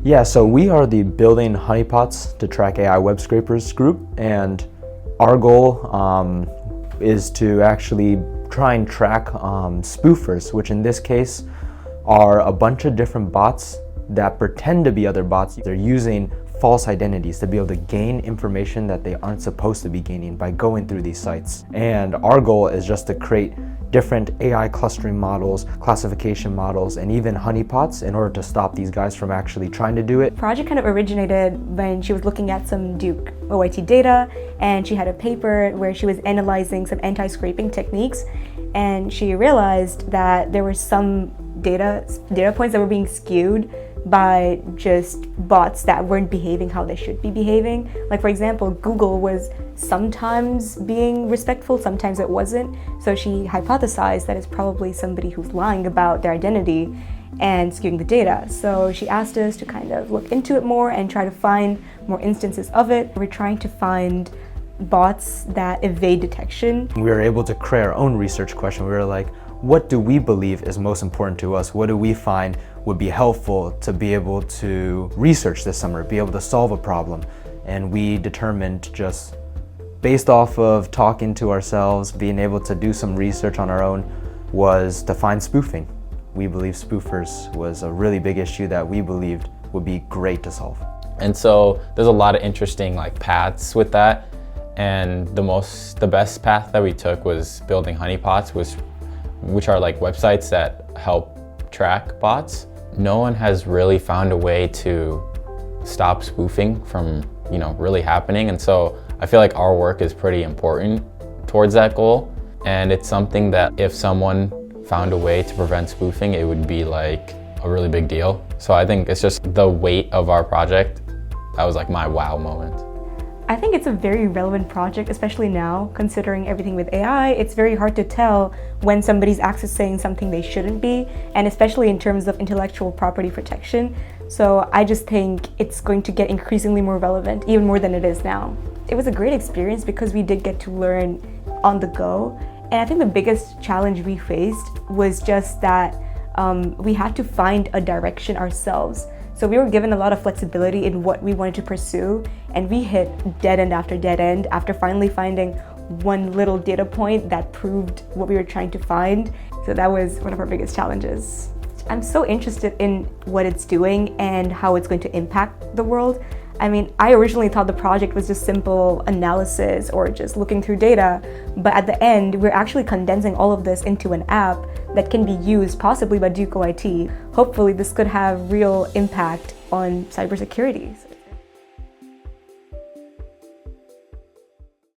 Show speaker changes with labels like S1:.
S1: Yeah, so we are the Building Honeypots to Track AI Web Scrapers group, and our goal is to actually try and track spoofers, which in this case are a bunch of different bots that pretend to be other bots. They're using false identities to be able to gain information that they aren't supposed to be gaining by going through these sites. And our goal is just to create different AI clustering models, classification models, and even honeypots in order to stop these guys from actually trying to do it.
S2: The project kind of originated when she was looking at some Duke OIT data, and she had a paper where she was analyzing some anti-scraping techniques, and she realized that there were some data points that were being skewed by just bots that weren't behaving how they should be behaving. Like, for example, Google was sometimes being respectful, sometimes it wasn't. So she hypothesized that it's probably somebody who's lying about their identity and skewing the data. So she asked us to kind of look into it more and try to find more instances of it. We're trying to find bots that evade detection.
S1: We were able to create our own research question. We were like, what do we believe is most important to us? What do we find would be helpful to be able to research this summer, be able to solve a problem? And we determined, just based off of talking to ourselves, being able to do some research on our own, was to find spoofing. We believe spoofers was a really big issue that we believed would be great to solve.
S3: And so there's a lot of interesting paths with that. And the best path that we took was building honeypots, which are websites that help track bots. No one has really found a way to stop spoofing from really happening, and so I feel like our work is pretty important towards that goal. And it's something that if someone found a way to prevent spoofing, it would be a really big deal. So I think it's just the weight of our project. That was my wow moment.
S2: I think it's a very relevant project, especially now, considering everything with AI. It's very hard to tell when somebody's accessing something they shouldn't be, and especially in terms of intellectual property protection. So I just think it's going to get increasingly more relevant, even more than it is now. It was a great experience because we did get to learn on the go. And I think the biggest challenge we faced was just that we had to find a direction ourselves. So we were given a lot of flexibility in what we wanted to pursue, and we hit dead end after finally finding one little data point that proved what we were trying to find. So that was one of our biggest challenges. I'm so interested in what it's doing and how it's going to impact the world. I mean, I originally thought the project was just simple analysis or just looking through data, but at the end, we're actually condensing all of this into an app that can be used possibly by Duke OIT. Hopefully, this could have real impact on cybersecurity.